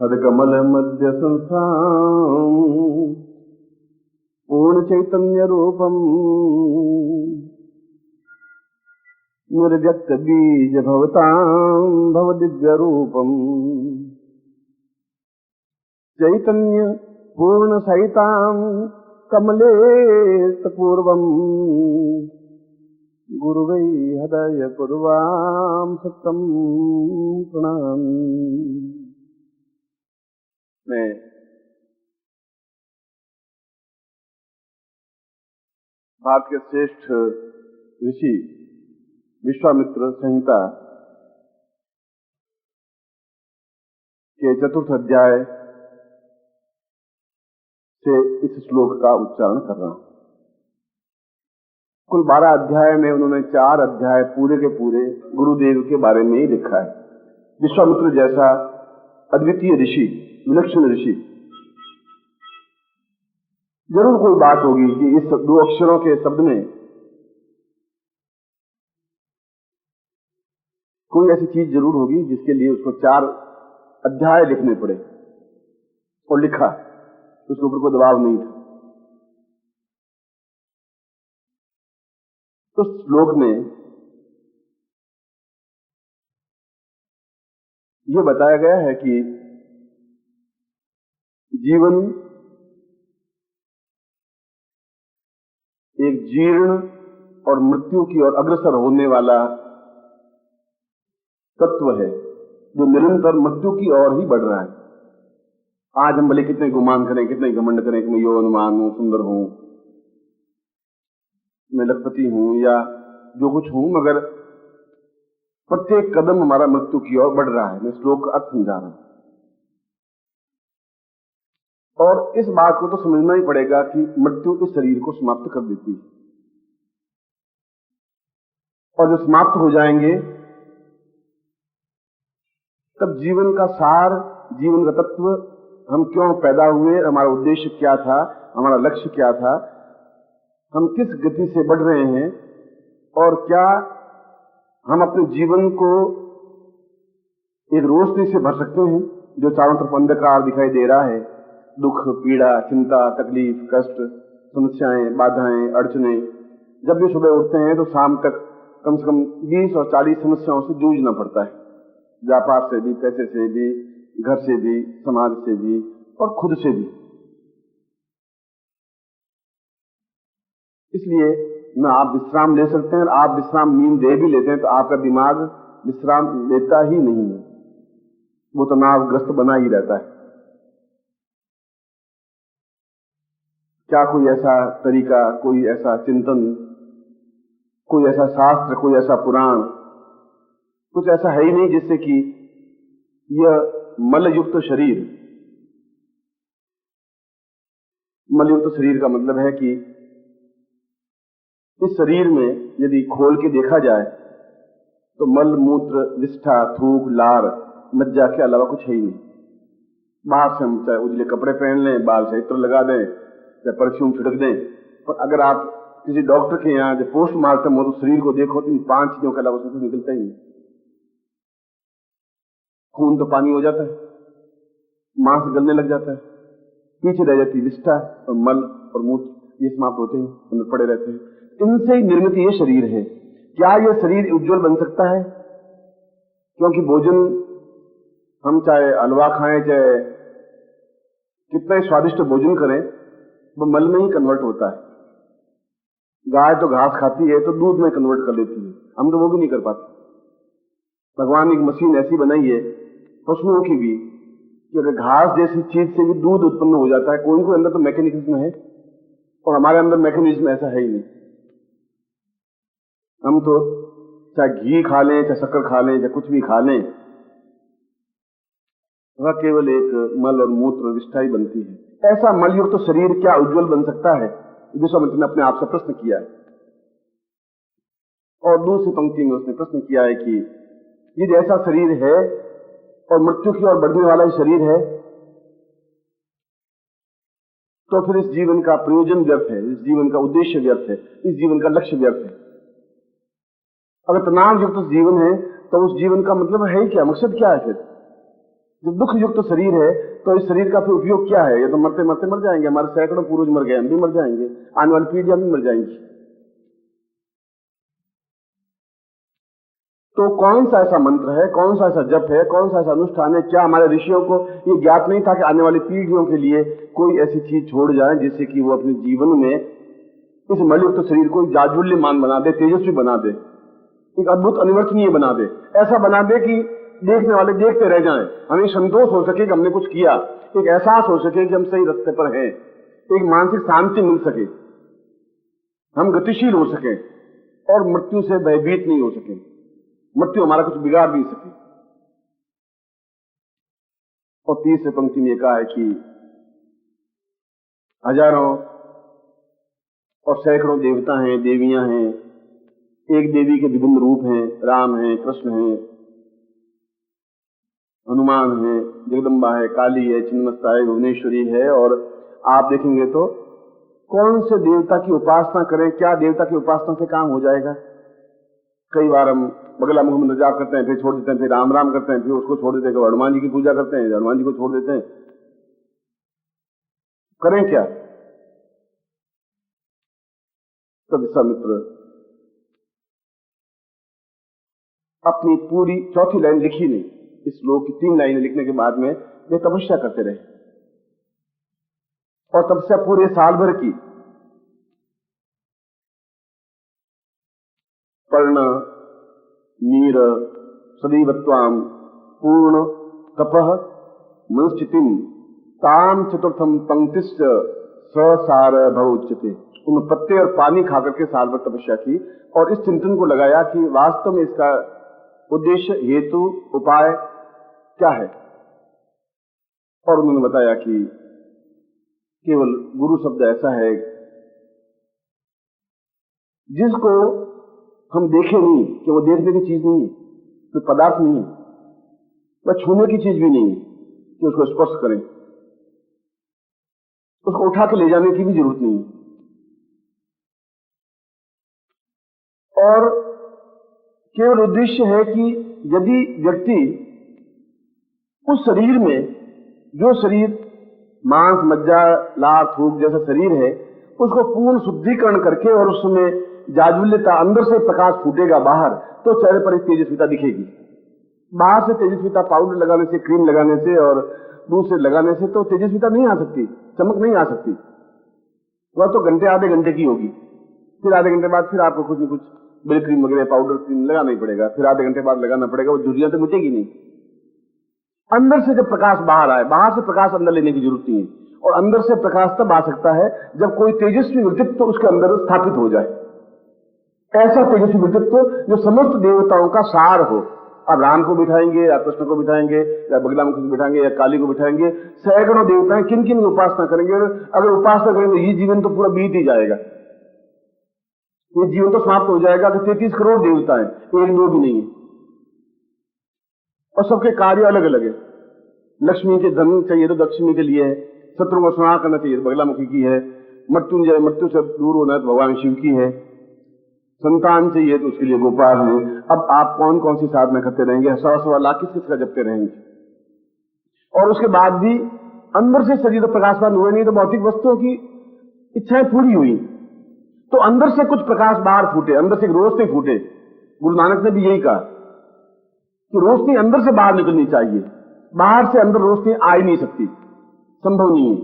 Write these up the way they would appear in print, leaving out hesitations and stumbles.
हदकमल मध्य संस्थान पूर्ण चैतन्य रूपम निर्व्यक्त बीज भवतां भव दिव्य रूपम चैतन्य पूर्ण सहितां कमले पूर्वम गुरुवै हृदय पूर्वां सत्तम प्रणाम। मैं भारत के श्रेष्ठ ऋषि विश्वामित्र संहिता के चतुर्थ अध्याय से इस श्लोक का उच्चारण कर रहा हूं। कुल 12 अध्याय में उन्होंने 4 अध्याय पूरे के पूरे गुरुदेव के बारे में ही लिखा है। विश्वामित्र जैसा अद्वितीय ऋषि, विलक्षण ऋषि, जरूर कोई बात होगी कि इस 2 अक्षरों के शब्द में कोई ऐसी चीज जरूर होगी जिसके लिए उसको 4 अध्याय लिखने पड़े, और लिखा, उसके ऊपर कोई दबाव नहीं था। तो श्लोक में यह बताया गया है कि जीवन एक जीर्ण और मृत्यु की ओर अग्रसर होने वाला तत्व है जो निरंतर मृत्यु की ओर ही बढ़ रहा है। आज हम भले कितने गुमान करें, कितने घमंड करें कि मैं यौवनवान हूं, सुंदर हूं, मैं लखपति हूं या जो कुछ हूं, मगर प्रत्येक कदम हमारा मृत्यु की ओर बढ़ रहा है। मैं श्लोक का अर्थ समझा रहा हूं, और इस बात को तो समझना ही पड़ेगा कि मृत्यु इस शरीर को समाप्त कर देती है, और जब समाप्त हो जाएंगे तब जीवन का सार, जीवन का तत्व, हम क्यों पैदा हुए, हमारा उद्देश्य क्या था, हमारा लक्ष्य क्या था, हम किस गति से बढ़ रहे हैं, और क्या हम अपने जीवन को एक रोशनी से भर सकते हैं जो चारों तरफ अंधकार दिखाई दे रहा है। दुख, पीड़ा, चिंता, तकलीफ, कष्ट, समस्याएं, बाधाएं, अड़चने, जब भी सुबह उठते हैं तो शाम तक कम से कम 20 और 40 समस्याओं से जूझना पड़ता है। व्यापार से भी, पैसे से भी, घर से भी, समाज से भी, और खुद से भी। इसलिए न आप विश्राम ले सकते हैं, आप विश्राम नींद दे भी लेते हैं तो आपका दिमाग विश्राम लेता ही नहीं है, वो तनावग्रस्त बना ही रहता है। क्या कोई ऐसा तरीका, कोई ऐसा चिंतन, कोई ऐसा शास्त्र, कोई ऐसा पुराण, कुछ ऐसा है ही नहीं जिससे कि यह मलयुक्त शरीर, मलयुक्त शरीर का मतलब है कि इस शरीर में यदि खोल के देखा जाए तो मल, मूत्र, विष्ठा, थूक, लार, मज्जा के अलावा कुछ है ही नहीं। बाहर से हम चाहे उजले कपड़े पहन लें, बाल से इत्र लगा दें, चाहे परफ्यूम छिड़क दें, पर अगर आप किसी डॉक्टर के यहाँ जब पोस्टमार्टम हो तो शरीर को देखो तो इन 5 चीजों के अलावा उसमें कुछ निकलता ही नहीं। खून तो पानी हो जाता है, मांस गलने लग जाता है, पीछे रह जाती विष्ठा और मल और मूत्र, ये समाप्त होते हैं, अंदर पड़े रहते हैं। इनसे ही निर्मित ये शरीर है। क्या यह शरीर उज्जवल बन सकता है? क्योंकि भोजन हम चाहे हलवा खाएं, चाहे कितना ही स्वादिष्ट भोजन करें, वो मल में ही कन्वर्ट होता है। गाय तो घास खाती है तो दूध में कन्वर्ट कर लेती है, हम तो वो भी नहीं कर पाते। भगवान ने एक मशीन ऐसी बनाई है पशुओं की भी कि अगर घास जैसी चीज से भी दूध उत्पन्न हो जाता है। कोई अंदर तो मैकेनिज्म है, और हमारे अंदर मैकेनिज्म ऐसा है ही नहीं। हम तो चाहे घी खा लें, चाहे शक्कर खा लें, चाहे कुछ भी खा लें, वह केवल एक मल और मूत्र और विष्ठा ही बनती है। ऐसा मलयुक्त तो शरीर क्या उज्जवल बन सकता है? विश्वामित्र ने अपने आप से प्रश्न किया है, और दूसरी पंक्ति में उसने प्रश्न किया है कि यदि ऐसा शरीर है और मृत्यु की ओर बढ़ने वाला ही शरीर है, तो फिर इस जीवन का प्रयोजन व्यर्थ है, इस जीवन का उद्देश्य व्यर्थ है, इस जीवन का लक्ष्य व्यर्थ है। अगर तनाव युक्त जीवन है तो उस जीवन का मतलब है ही क्या, मकसद क्या है फिर? जब दुख युक्त तो शरीर है तो इस शरीर का फिर उपयोग क्या है? ये तो मरते मरते मर जाएंगे, हमारे सैकड़ों पूर्वज मर गए, हम भी मर जाएंगे, आने वाली पीढ़ियां भी मर जाएंगी। तो कौन सा ऐसा मंत्र है, कौन सा ऐसा जप है, कौन सा ऐसा अनुष्ठान है? क्या हमारे ऋषियों को ये ज्ञात नहीं था कि आने वाली पीढ़ियों के लिए कोई ऐसी चीज छोड़ जाए जिससे कि वो अपने जीवन में इस मलयुक्त शरीर को जाज्वल्यमान बना दे, तेजस्वी बना दे, एक अद्भुत अनिवर्तनीय बना दे, ऐसा बना दे कि देखने वाले देखते रह जाएं, हमें संतोष हो सके कि हमने कुछ किया, एक एहसास हो सके कि हम सही रास्ते पर हैं, एक मानसिक शांति मिल सके, हम गतिशील हो सके और मृत्यु से भयभीत नहीं हो सके, मृत्यु हमारा कुछ बिगाड़ नहीं सके। और तीसरे पंक्ति में कहा है कि हजारों और सैकड़ों देवता हैं, देवियां हैं, एक देवी के विभिन्न रूप हैं, राम हैं, कृष्ण हैं, हनुमान है, जगदम्बा है, काली है, छिन्नमस्ता है, भुवनेश्वरी है। और आप देखेंगे तो कौन से देवता की उपासना करें, क्या देवता की उपासना से काम हो जाएगा? कई बार हम बगला मुख में जाप करते हैं, फिर छोड़ देते हैं, फिर राम राम करते हैं, फिर उसको छोड़ देते हैं, हनुमान जी की पूजा करते हैं, हनुमान जी को छोड़ देते हैं। करें क्या? तो विश्वामित्र अपनी पूरी चौथी लाइन लिखी नहीं, इस श्लोक की 3 लाइनें लिखने के बाद में वे तपस्या करते रहे और तपस्या पूरे साल भर की। पर्ण नीर सदैवत्वाम पूर्ण तपः मनस्थितिम ताम चतुर्थम पंक्तिश्च ससार भवोच्यते। उन्होंने पत्ते और पानी खाकर के साल भर तपस्या की और इस चिंतन को लगाया कि वास्तव में इसका उद्देश्य, हेतु, उपाय क्या है। और उन्होंने बताया कि केवल गुरु शब्द ऐसा है जिसको हम देखें नहीं, कि वो देखने की चीज नहीं है, कोई पदार्थ नहीं है, वह छूने की चीज भी नहीं है कि उसको स्पर्श करें, उसको उठा के ले जाने की भी जरूरत नहीं है। और केवल उद्देश्य है कि यदि व्यक्ति उस शरीर में, जो शरीर मांस मज्जा लार थूक जैसा शरीर है, उसको पूर्ण शुद्धिकरण करके और उसमें जाज्वल्यता, अंदर से प्रकाश फूटेगा बाहर, तो चेहरे पर एक तेजस्विता दिखेगी। बाहर से तेजस्विता पाउडर लगाने से, क्रीम लगाने से और दूसरे लगाने से तो तेजस्विता नहीं आ सकती, चमक नहीं आ सकती। वह तो घंटे आधे घंटे की होगी, फिर आधे घंटे बाद फिर आपको कुछ न कुछ बिल क्रीम वगैरह पाउडर क्रीम लगाना ही पड़ेगा, फिर आधे घंटे बाद लगाना पड़ेगा, वो झुर्रियां तो मिटेगी नहीं। अंदर से जब प्रकाश बाहर आए, बाहर से प्रकाश अंदर लेने की जरूरत नहीं है। और अंदर से प्रकाश तब आ सकता है जब कोई तेजस्वी व्यक्तित्व तो उसके अंदर स्थापित हो जाए, ऐसा तेजस्वी व्यक्तित्व जो समस्त देवताओं का सार हो। अब राम को बिठाएंगे या कृष्ण को बिठाएंगे या बगला मुख को बिठाएंगे या काली को बिठाएंगे, सैकड़ों देवताएं किन किन की उपासना करेंगे। अगर उपासना करेंगे ये जीवन तो पूरा बीत ही जाएगा, ये जीवन तो समाप्त हो जाएगा कि 33 करोड़ देवता है, एक दो भी नहीं है, और सबके कार्य अलग अलग है। लक्ष्मी के धन चाहिए तो लक्ष्मी के लिए है, शत्रु को संहार करना चाहिए तो बगलामुखी की है, मृत्युंजय मृत्यु से दूर होना तो भगवान शिव की है, संतान चाहिए तो उसके लिए गोपाल है। अब आप कौन कौन सी साधना करते रहेंगे, 100 लाख किसका जपते रहेंगे। और उसके बाद भी अंदर से शरीर प्रकाशवान हुए नहीं तो भौतिक वस्तुओं की इच्छाएं पूरी हुई, तो अंदर से कुछ प्रकाश बाहर फूटे, अंदर से रोशनी फूटे। गुरु नानक ने भी यही कहा कि रोशनी अंदर से बाहर निकलनी चाहिए, बाहर से अंदर रोशनी आ ही नहीं सकती, संभव नहीं है।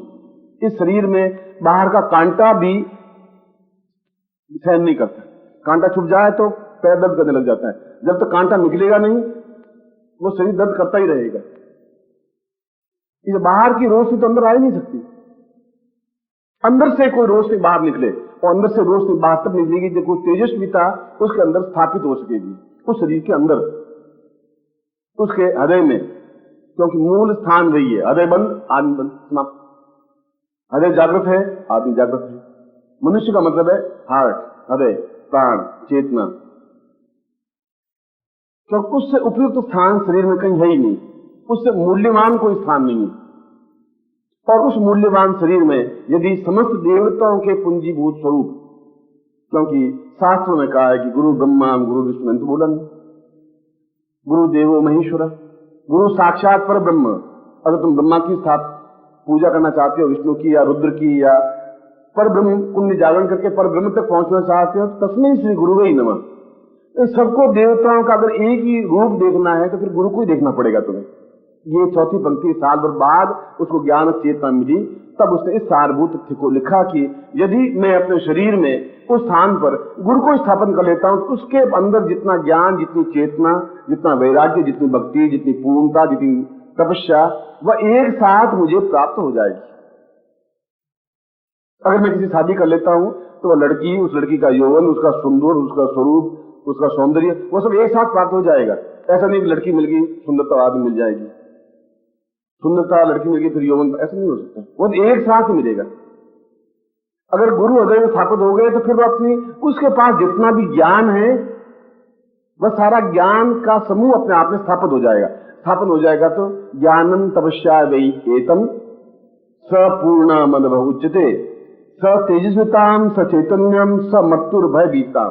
इस शरीर में बाहर का कांटा भी सहन नहीं करता, कांटा छुप जाए तो पैर दर्द करने लग जाता है, जब तक कांटा निकलेगा नहीं वो शरीर दर्द करता ही रहेगा। इस बाहर की रोशनी तो अंदर आ ही नहीं सकती, अंदर से कोई रोशनी बाहर निकले, और अंदर से रोशनी बाहर तब निकलेगी जब कोई तेजस्विता उसके अंदर स्थापित हो सकेगी, उस शरीर के अंदर, उसके हृदय में, क्योंकि मूल स्थान वही है। हृदय बंद आदमी बंद, समाप्त। हृदय जागृत है आदमी जागृत है। मनुष्य का मतलब है हार्ट, हृदय, प्राण, चेतना, क्योंकि उससे उपयुक्त स्थान शरीर में कहीं है ही नहीं, उससे मूल्यवान कोई स्थान नहीं है। और उस मूल्यवान शरीर में यदि समस्त देवताओं के पूंजीभूत स्वरूप, क्योंकि शास्त्रों में कहा है कि गुरु ब्रह्मा गुरु विष्णु, तो बोला नहीं, गुरु देवो महेश्वर, गुरु साक्षात पर ब्रह्म। अगर तुम ब्रह्मा की पूजा करना चाहते हो, विष्णु की या रुद्र की, या पर ब्रह्म पुण्य जागरण करके पर ब्रह्म तक पहुंचना चाहते हो, तो तस्मै श्री गुरुवे नमः। इन सबको देवताओं का अगर एक ही रूप देखना है तो फिर गुरु को ही देखना पड़ेगा तुम्हें। ये चौथी पंक्ति साल भर बाद उसको ज्ञान चेतना मिली, तब उसने इस सारभूत तथ्य को लिखा कि यदि मैं अपने शरीर में उस स्थान पर गुरु को स्थापन कर लेता हूं, तो उसके अंदर जितना ज्ञान, जितनी चेतना, जितना वैराग्य, जितनी भक्ति, जितनी पूर्णता, जितनी तपस्या, वह एक साथ मुझे प्राप्त हो जाएगी। अगर मैं किसी शादी कर लेता हूं तो वह लड़की, उस लड़की का यौवन, उसका सुंदर, उसका स्वरूप, उसका सौंदर्य, वो सब एक साथ प्राप्त हो जाएगा। ऐसा नहीं कि लड़की मिल गई सुंदरता आदमी मिल जाएगी, सुंदरता लड़की मिल गई फिर यौवन, ऐसा नहीं हो सकता। वो एक साथ ही मिलेगा। अगर गुरु हृदय में स्थापित हो गए तो फिर वो अपनी, उसके पास जितना भी ज्ञान है वह सारा ज्ञान का समूह अपने आप में स्थापित हो जाएगा। स्थापन हो जाएगा तो ज्ञानम तपस्या वै एतम सपूर्ण मदभ उच्यते स तेजस्विताम स चैतन्यम स मृत्युर भय बीता।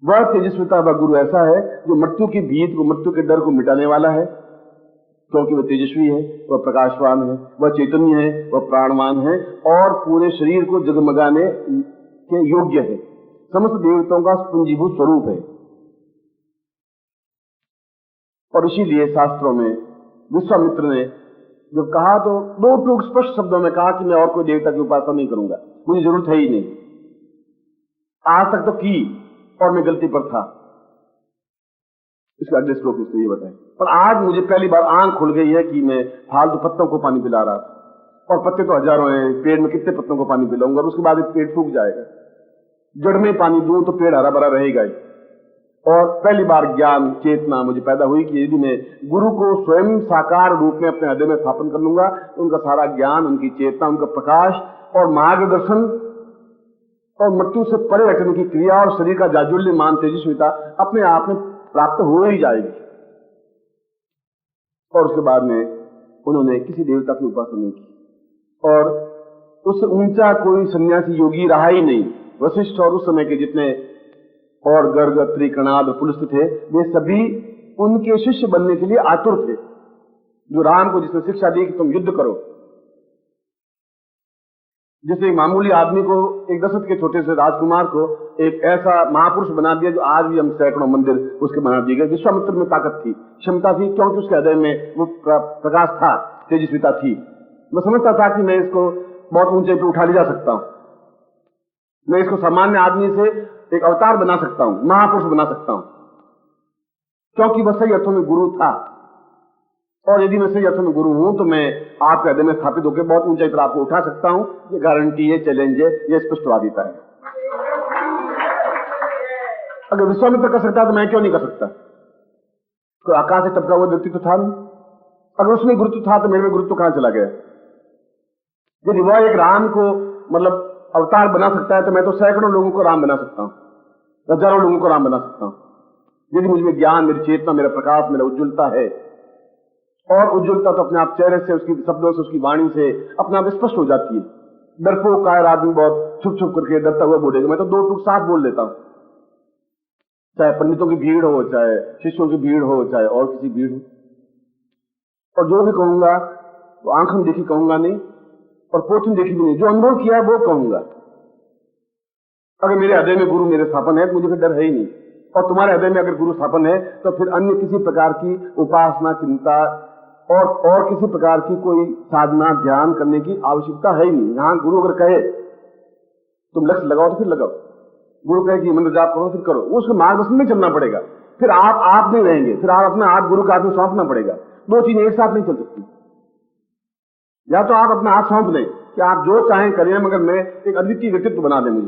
वह तेजस्विता, वह गुरु ऐसा है जो मृत्यु की भीत को, मृत्यु के डर को मिटाने वाला है, क्योंकि वह तेजस्वी है, वह प्रकाशवान है, वह चैतन्य है, वह प्राणवान है और पूरे शरीर को जगमगाने के योग्य है। समस्त देवताओं का पुंजीभूत स्वरूप है। और इसीलिए शास्त्रों में विश्वामित्र ने जब कहा तो दो टूक स्पष्ट शब्दों में कहा कि मैं और कोई देवता की उपासना नहीं करूंगा, मुझे जरूरत है ही नहीं। आज तक तो की और मैं गलती पर था। इसके अगले श्लोक में ये बताएं। पर आज मुझे पहली बार आंख खुल गई है कि मैं फालतू पत्तों को पानी पिला रहा था, और पत्ते तो हजारों हैं, पेड़ में कितने पत्तों को पानी पिलाऊंगा, और उसके बाद पेड़ सूख जाएगा। जड़ में पानी दूं तो पेड़ हरा भरा रहेगा ही। और पहली बार ज्ञान चेतना मुझे पैदा हुई कि यदि मैं गुरु को स्वयं साकार रूप में अपने हृदय में स्थापन कर लूंगा, उनका सारा ज्ञान, उनकी चेतना, उनका प्रकाश और मार्गदर्शन और मृत्यु से परे हटने की क्रिया और शरीर का जाज्वल्यमान तेजस्विता अपने आप में प्राप्त हो ही जाएगी। और उसके बाद में उन्होंने किसी देवता की उपासना नहीं की, और उससे ऊंचा कोई सन्यासी योगी रहा ही नहीं। वशिष्ठ और उस समय के जितने और गर्ग, अत्रि, कणाद, पुलस्त्य थे, वे सभी उनके शिष्य बनने के लिए आतुर थे। जो राम को जिसने शिक्षा दी कि तुम युद्ध करो, जैसे एक मामूली आदमी को, एक दशरथ के छोटे से राजकुमार को एक ऐसा महापुरुष बना दिया जो आज भी हम सैकड़ों मंदिर उसके बना दिए गए। विश्वामित्र में ताकत थी, क्षमता थी, क्योंकि उसके हृदय में वो प्रकाश था, तेजस्विता थी। मैं समझता था कि मैं इसको बहुत ऊंचे पे उठा ले जा सकता हूं, मैं इसको सामान्य आदमी से एक अवतार बना सकता हूं, महापुरुष बना सकता हूं, क्योंकि वह सही अर्थों में गुरु था। और यदि मैं सही अर्थों में गुरु हूं तो मैं आपके हृदय में स्थापित होकर बहुत ऊंचाई पर आपको उठा सकता हूं। ये गारंटी है, चैलेंज है, ये स्पष्टवादिता है। अगर विश्वामित्र कर सकता तो मैं क्यों नहीं कर सकता? कोई आकाश से टपका हुआ व्यक्ति तो था नहीं। अगर उसमें गुरुत्व था तो मेरे में गुरुत्व कहां चला गया? यदि वह एक राम को मतलब अवतार बना सकता है तो मैं तो सैकड़ों लोगों को राम बना सकता हूं, हजारों लोगों को राम बना सकता हूं। यदि मुझमें ज्ञान, मेरी चेतना, मेरा प्रकाश, मेरा उज्ज्वलता है, और उज्ज्वलता तो अपने आप चेहरे से, उसकी शब्दों से, उसकी वाणी से अपने आप स्पष्ट हो जाती है। डरपोक कायर आदमी बहुत छुप छुप करके डरता हुआ बोलेगा, मैं तो दो टूक साथ बोल लेता हूं, चाहे पंडितों की भीड़ हो, चाहे शिष्यों की भीड़ हो, चाहे और किसी भीड़ हो। और जो भी कहूंगा वो आंखों देखी कहूंगा नहीं, और पोथी देखी भी नहीं, जो अनुभव किया है वो कहूंगा। अगर मेरे हृदय में गुरु मेरे स्थापन है तो मुझे फिर डर है ही नहीं। और तुम्हारे हृदय में अगर गुरु स्थापन है तो फिर अन्य किसी प्रकार की उपासना, चिंता और किसी प्रकार की कोई साधना, ध्यान करने की आवश्यकता है ही नहीं। यहां गुरु अगर कहे तुम लक्ष्य लगाओ तो फिर लगाओ, गुरु कहे कि मंत्र जाप करो फिर करो, वो उसके मार्गदर्शन में चलना पड़ेगा। फिर आप नहीं रहेंगे, फिर आप अपना हाथ गुरु का हाथ में सौंपना पड़ेगा। दो चीजें एक साथ नहीं चल सकती। या तो आप अपना हाथ सौंप दें कि आप जो चाहें करें, मगर मैं एक अद्वितीय व्यक्तित्व बना दें मुझे,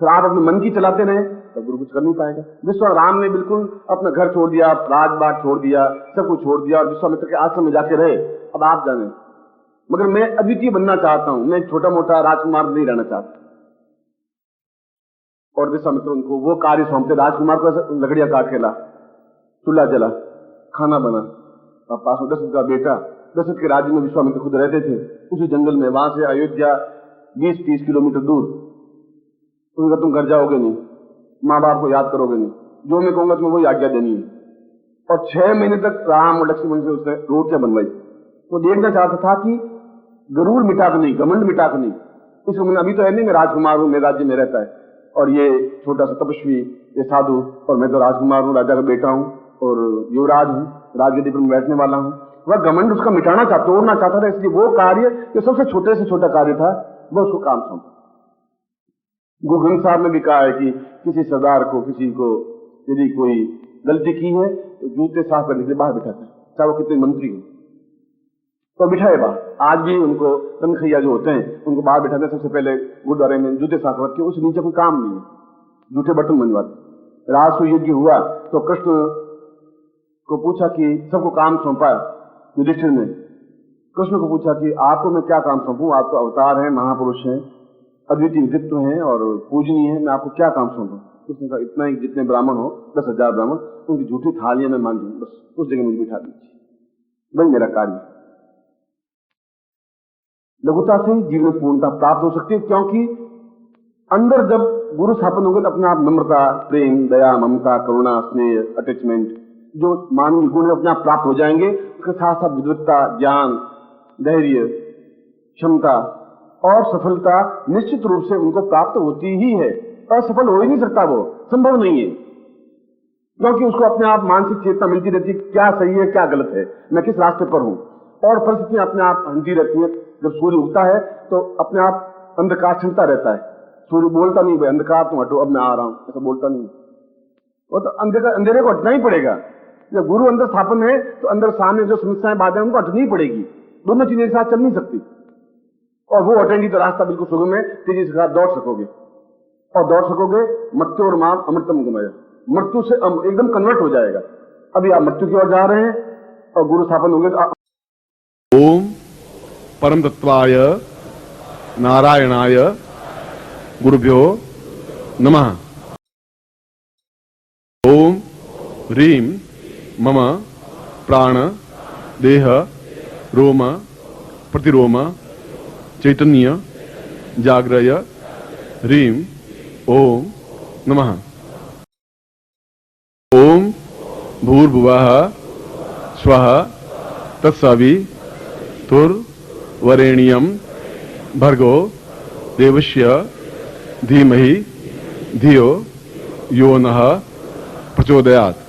फिर आप अपने मन की चलाते रहे तो गुरु कुछ कर नहीं पाएगा। विश्वाराम ने बिल्कुल अपना घर छोड़ दिया, राजबाग छोड़ दिया, सब कुछ छोड़ दिया और विश्वामित्र के आश्रम में जाके रहे। अब आप जाने, मगर मैं अद्वितीय बनना चाहता हूं, मैं छोटा मोटा राजकुमार नहीं रहना चाहता। और विश्वामित्र उनको वो कार्य सौंपते, राजकुमार को ऐसा लकड़ियां काट के ला, चूल्हा जला, खाना बना। और पास में दशरथ का बेटा, दशरथ के राज्य में विश्वामित्र खुद रहते थे, उसी जंगल में, वहां से अयोध्या 20-30 किलोमीटर दूर। उनका तुम घर जाओगे नहीं, माँ बाप को याद करोगे नहीं, जो मैं कहूंगा तुम्हें वही आज्ञा देनी है। और 6 महीने तक राम और लक्ष्मण से उसने रोटियां बनवाई। वो देखना चाहता था कि गरूर मिटा तो नहीं, घमंड मिटा तो नहीं। इसको मैंने अभी तो है नहीं, मैं राजकुमार हूं, मेरे राज्य में रहता है, और ये छोटा सा तपस्वी, ये साधु, और मैं तो राजकुमार हूं, राजा का बेटा हूं और युवराज हूं, राजगद्दी पर बैठने वाला हूं। वह घमंड उसका मिटाना चाहता, तोड़ना चाहता था। इसलिए वो कार्य जो सबसे छोटे से छोटा कार्य था, वह उसको काम सौंपा। गुरु ग्रंथ साहब ने भी कहा है कि किसी सरदार को, किसी को यदि कोई गलती की है तो जूते साफ करने के लिए बाहर बिठाता है, चाहे वो कितने मंत्री हो, तो बिठाए बाहर। आज भी उनको तनखैया जो होते हैं उनको बाहर बिठाते हैं, सबसे पहले गुरुद्वारे में जूते साफ रख के, उस नीचे कोई काम नहीं है, जूठे बर्तन बनवाते। राजसूय यज्ञ हुआ तो कृष्ण को पूछा कि सबको काम सौंपा युधिष्ठिर ने, कृष्ण को पूछा कि आपको मैं क्या काम सौंपूं, आप तो अवतार हैं, महापुरुष हैं, अद्वितीय व्यक्तित्व हैं और पूजनीय है, मैं आपको क्या काम सौंपूं। उसने कहा इतना ही, जितने ब्राह्मण हो 10,000 ब्राह्मण, उनकी झूठी थालियां मैं मान दूं, बस उस जगह मुझे बिठा दीजिए, वही मेरा कार्य। लघुता से ही जीवन पूर्णता प्राप्त हो सकती है, क्योंकि अंदर जब गुरु स्थापन होंगे तो अपने आप नम्रता, प्रेम, दया, ममता, करुणा, स्नेह, अटैचमेंट, जो मानवीय गुण अपने आप प्राप्त हो जाएंगे। उसके साथ साथ विद्वत्ता, ज्ञान, धैर्य, क्षमता और सफलता निश्चित रूप से उनको प्राप्त होती ही है। असफल हो ही नहीं सकता, वो संभव नहीं है, क्योंकि उसको अपने आप मानसिक चेतना मिलती रहती है, क्या सही है क्या गलत है, मैं किस रास्ते पर हूं, और परिस्थितियां अपने आप हंसती रहती है। जब सूर्य उगता है तो अपने आप अंधकार छिड़ता रहता है, सूर्य बोलता नहीं भाई अंधकार तुम हटो, अब मैं आ रहा हूं, ऐसा बोलता नहीं, वो तो अंधेरे को हटना ही पड़ेगा। जब गुरु अंदर स्थापन है तो अंदर सामने जो समस्याएं बाधाएं उनको हटनी ही पड़ेगी, दोनों चीजें एक साथ चल नहीं सकती। और वो हटेंगी तो रास्ता बिल्कुल सुगम है, तेजी से दौड़ सकोगे, और दौड़ सकोगे मृत्यु और माम अमृतम गमय, मृत्यु से एकदम कन्वर्ट हो जाएगा। अभी आप मृत्यु की ओर जा रहे हैं और गुरु स्थापन होंगे तो ओम परम तत्वाय नारायणाय गुरुभ्यो नमः। ओम ह्रीं मम प्राण देह रोम प्रतिरोम चैतन्य जाग्रय ह्रीं ओम नमः। ओम भूर्भुवः स्वः तत्सवितुर्वरेण्यं भर्गो देवस्य धीमहि धियो यो नः प्रचोदयात्।